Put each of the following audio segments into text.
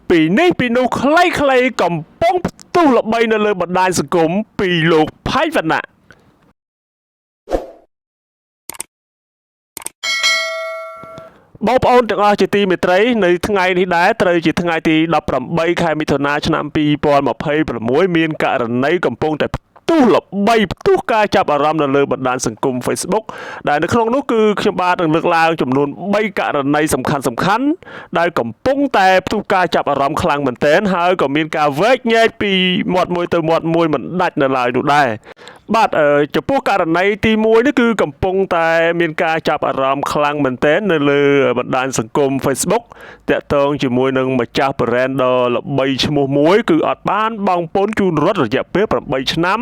ពីនេះពីនោះខ្លីៗកំពុងផ្ទុះល្បីនៅលើបណ្ដាញសង្គមពីលោកផៃវណ្ណៈបងប្អូនទាំងអស់ជាទីមេត្រីនៅថ្ងៃនេះដែរត្រូវជាថ្ងៃទី18ខែមិថុនាឆ្នាំ2026មានករណីកំពុងតែផ្ទុះល្បីផ្ទុះការចាប់អារម្មណ៍នៅលើបណ្ដាញសង្គម Facebook ដែលនៅក្នុងនោះគឺខ្ញុំបាទនឹងលើកឡើងចំនួន3ករណីសំខាន់ដែលកំពុងតែផ្ទុះការចាប់អារម្មណ៍ខ្លាំងមែនទែនហើយក៏មានការវែកញែកពីមាត់មួយទៅមាត់មួយមិនដាច់នៅឡើយនោះដែរបាទចំពោះករណីទី1នេះគឺកំពុងតែមានការចាប់អារម្មណ៍ខ្លាំងមែនទែននៅលើបណ្ដាញសង្គម Facebook តាក់ទងជាមួយនឹងម្ចាស់ brand ដ៏ល្បីឈ្មោះមួយគឺអត់បានបង់ពន្ធជូនរដ្ឋរយៈពេល8ឆ្នាំ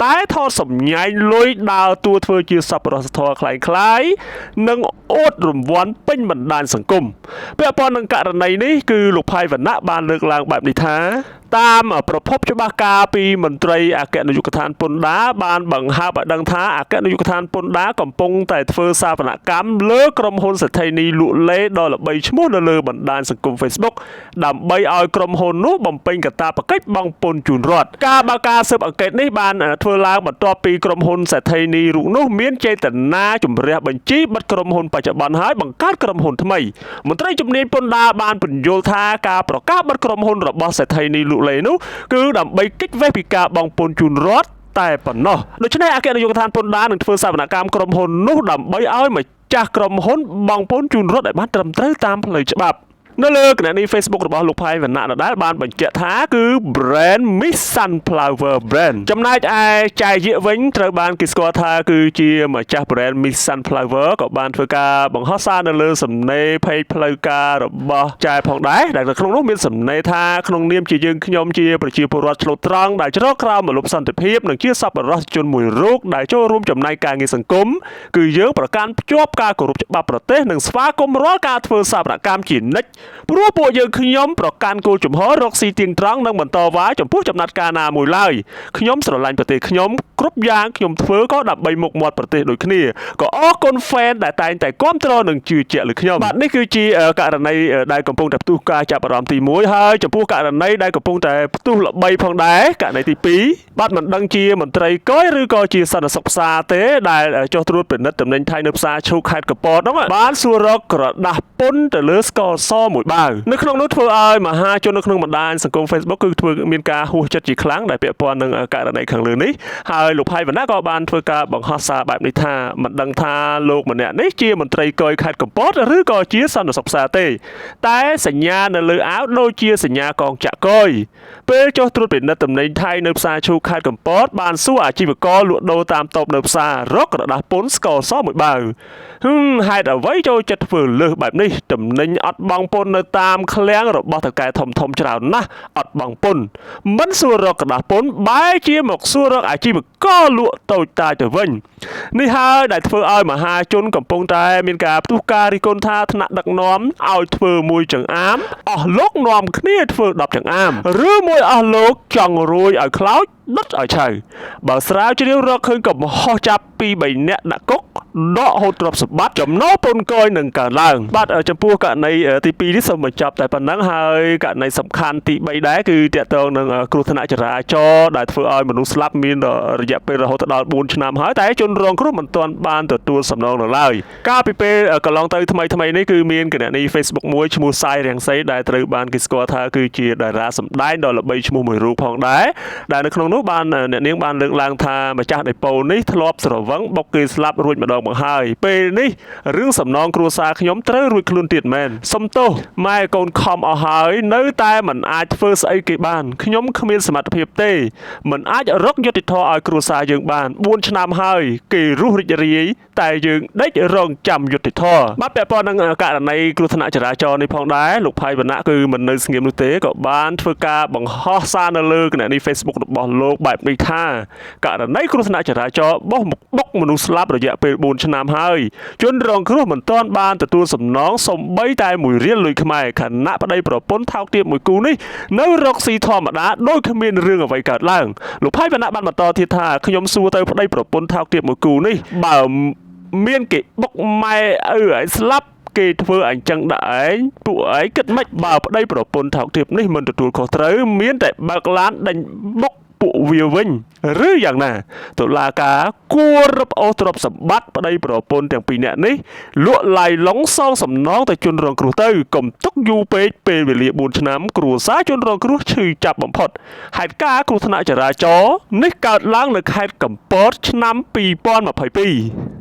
តែថតសម្ញែងលុយដើរតួធ្វើជាសប្បុរសធម៌คล้ายៗនិងអួតរង្វាន់ពេញបណ្ដាញសង្គមពាក់ព័ន្ធនឹងករណីនេះគឺលោកផៃវណ្ណៈបានលើកឡើងបែបនេះថាតាមប្រភពច្បាស់ការពីមន្ត្រីអគ្គនាយកដ្ឋានពន្ធដារបានបង្ហើបឲ្យដឹងថាអគ្គនាយកដ្ឋានពន្ធដារកំពុងតែធ្វើសវនកម្មលើក្រុមហ៊ុនសេដ្ឋីនីលក់លេដ៏ល្បីឈ្មោះនៅលើបណ្ដាញសង្គម Facebook ដើម្បីឲ្យក្រុមហ៊ុននោះបំពេញកាតព្វកិច្ចបង់ពន្ធជូនរដ្ឋការបើកការស៊ើបអង្កេតនេះបានធ្វើឡើងបន្ទាប់ពីក្រុមហ៊ុនសេដ្ឋីនីរូបនោះមានចេតនាជំរះបញ្ជីបិទក្រុមហ៊ុនបច្ចុប្បន្នហើយបង្កើតក្រុមហ៊ុនថ្មីមន្ត្រីជំនាញពន្ធដារបានពន្យល់ថាការប្រកាសបិទក្រុមហ៊ុនរបស់សេដ្ឋីនីលក់លេនោះគឺដើម្បីគេចវេះពីការបង់ពន្ធជូនរដ្ឋតែប៉ុណ្ណោះដូច្នេះអគ្គនាយកដ្ឋានពន្ធដារនឹងធ្វើសវនកម្មក្រុមហ៊ុននោះដើម្បីឲ្យម្ចាស់ក្រុមហ៊ុនបង់ពន្ធជូនរដ្ឋឲ្យបានត្រឹមត្រូវតាមផ្លូវច្បាប់នៅលើគណនី Facebook របស់លោកផៃវណ្ណៈដដែលបានបញ្ជាក់ថាគឺ brand Miss Sunflower brand ចំណែកឯចាយយៀកវិញត្រូវបានគេស្គាល់ថាគឺជាម្ចាស់ brand Miss Sunflower ក៏បានធ្វើការបង្ហោះសារនៅលើសំណេរ page ផ្លូវការរបស់ចាយផងដែរដែលនៅក្នុងនោះមានសំណេរថាក្នុងនាមជាយើងខ្ញុំជាប្រជាពលរដ្ឋឆ្លូតត្រង់ដែលជ្រកក្រោមម្លប់សន្តិភាពនិងជាសប្បុរសជនមួយរូបដែលចូលរួមចំណែកការងារសង្គមគឺយើងប្រកាន់ភ្ជាប់ការគោរពច្បាប់ប្រទេសនិងស្វាគមន៍រាល់ការធ្វើសកម្មកម្មជានិច្ចព្រោះពួកយើងខ្ញុំប្រកាន់គោលជំហររកស៊ីទៀងត្រង់និងបន្តវ៉ាចំពោះចំណាត់ការណាមួយឡើយខ្ញុំស្រឡាញ់ប្រទេសខ្ញុំគ្រប់យ៉ាងខ្ញុំធ្វើក៏ដើម្បីមុខមាត់ប្រទេសដូចគ្នាក៏អរគុណ fan ដែលតែងតែគាំទ្រនិងជឿជាក់លើខ្ញុំបាទនេះគឺជាករណីដែលកំពុងតែផ្ទុះការចាប់អារម្មណ៍ទី1ហើយចំពោះករណីដែលកំពុងតែផ្ទុះល្បីផងដែរករណីទី2បាទមិនដឹងជាមន្ត្រីកយឬក៏ជាសន្តិសុខផ្សារទេដែលចុះត្រួតពិនិត្យតំណែងថៃនៅផ្សារឈូកខេត្តកពតហ្នឹងបានសួររកក្រដាស់ពន្ធទៅលើស្ករសមួយបាវនៅក្នុងនោះធ្វើឲ្យមហាជននៅក្នុងបណ្ដាញសង្គម Facebook គឺធ្វើមានការហួសចិត្តជាខ្លាំងដែលពាក់ព័ន្ធនឹងករណីខាងលើនេះហើយលោកផៃវណ្ណៈក៏បានធ្វើការបង្ហោះសារបែបនេះថាមិនដឹងថាលោកម្នាក់នេះជាមន្ត្រីកយខេត្តកំពតឬក៏ជាសន្តិសុខផ្សារទេតែសញ្ញានៅលើអាវដូចជាសញ្ញាកងចក្រកយពេលចុះត្រួតពិនិត្យតំណែងថៃនៅផ្សារឈូកខេត្តកំពតបានសួរអាជីវករលក់ដូរតាមតូបនៅផ្សាររកក្រដាស់ពន្ធស្ករសមួយបាវហេតុអ្វីចូលចិត្តធ្វើលើសបែបនេះតំណែងអត់បង់ពន្ធនៅតាមឃ្លាំងរបស់តកែធំច្រើនណាស់អត់បង់ពន្ធមិនសួររកក្រដាស់ពន្ធបែរជាមកសួររកអាជីវករលក់តូចតាចទៅវិញនេះហើយដែលធ្វើឲ្យមហាជនកំពុងតែមានការផ្ទុះការរិះគន់ថាថ្នាក់ដឹកនាំឲ្យធ្វើមួយចង្អាមអស់លោកនាំគ្នាធ្វើ10ចង្អាមឬមួយអស់លោកចង់រួយឲ្យខ្លោចដុតឲ្យឆៅបើស្រាវជ្រាវរកឃើញកំហុសចាប់ពី3នាក់ដាក់គុកដកហូតទ្រព្យសម្បត្តិចំណូលពន្ធកយនឹងកើនឡើងបាទចំពោះករណីទី2នេះសូមបញ្ចប់តែប៉ុណ្ណឹងហើយករណីសំខាន់ទី3ដែរគឺតាក់ទងនឹងគ្រោះថ្នាក់ចរាចរណ៍ដែលធ្វើឲ្យមនុស្សស្លាប់មានរយៈពេលរហូតដល់4ឆ្នាំហើយតែជនរងគ្រោះមិនទាន់បានទទួលសំណងនៅឡើយកាលពីពេលកន្លងទៅថ្មីនេះគឺមានគណនី Facebook មួយឈ្មោះសាយរាំងសីដែលត្រូវបានគេស្គាល់ថាគឺជាតារាសម្ដែងដ៏ល្បីឈ្មោះមួយរូបផងដែរដែលនៅក្នុងនោះបានអ្នកនាងបានលើកឡើងថាម្ចាស់ដេប៉ូនេះធ្លាប់ស្រវឹងបុកគេស្លាប់រួចម្ដងមកហើយពេលនេះរឿងសំណងគ្រួសារខ្ញុំត្រូវរួចខ្លួនទៀតមែនសុំទោសម៉ែកូនខំអស់ហើយនៅតែមិនអាចធ្វើស្អីគេបានខ្ញុំគ្មានសមត្ថភាពទេមិនអាចរកយុត្តិធម៌ឲ្យគ្រួសារយើងបាន4ឆ្នាំហើយគេរស់រីករាយតែយើងដេចរងចាំយុត្តិធម៌បាទពាក់ព័ន្ធនឹងករណីគ្រោះថ្នាក់ចរាចរណ៍នេះផងដែរលោកផៃវណ្ណៈគឺមិននៅស្ងៀមនោះទេក៏បានធ្វើការបង្ហោះសារនៅលើគណនី Facebook របស់លោកបែបនេះថាករណីគ្រោះថ្នាក់ចរាចរណ៍បុកមនុស្សស្លាប់រយៈពេល4ឆ្នាំហើយជនរងគ្រោះមិនទាន់បានទទួលសំណងសូម្បីតែ1រៀលលុយខ្មែរខណៈប្តីប្រពន្ធថោកទាបមួយគូនេះនៅរកស៊ីធម្មតាដោយគ្មានរឿងអ្វីកើតឡើងលោកផៃវណ្ណៈបានបន្តទៀតថាខ្ញុំសួរទៅប្តីប្រពន្ធថោកទាបមួយគូនេះបើមានគេបុកម៉ែឪឲ្យស្លាប់ គេធ្វើអញ្ចឹងដែរឯងពួកឯងគិតម៉េចបើប្តីប្រពន្ធថោកទាបនេះមិនទទួលខុសត្រូវមានតែបើកឡានដេញបុកពួកវាវិញឬយ៉ាងណាតុលាការគួររឹបអូសទ្រព្យសម្បត្តិប្តីប្រពន្ធទាំងពីរនាក់នេះលក់ឡាយឡុងសងសំណងទៅជនរងគ្រោះទៅកុំទុកយូរពេកពេលវេលា4ឆ្នាំគ្រួសារជនរងគ្រោះឈឺចាប់បំផុតហេតុការណ៍គ្រោះថ្នាក់ចរាចរណ៍នេះកើតឡើងនៅខេត្តកំពតឆ្នាំ2022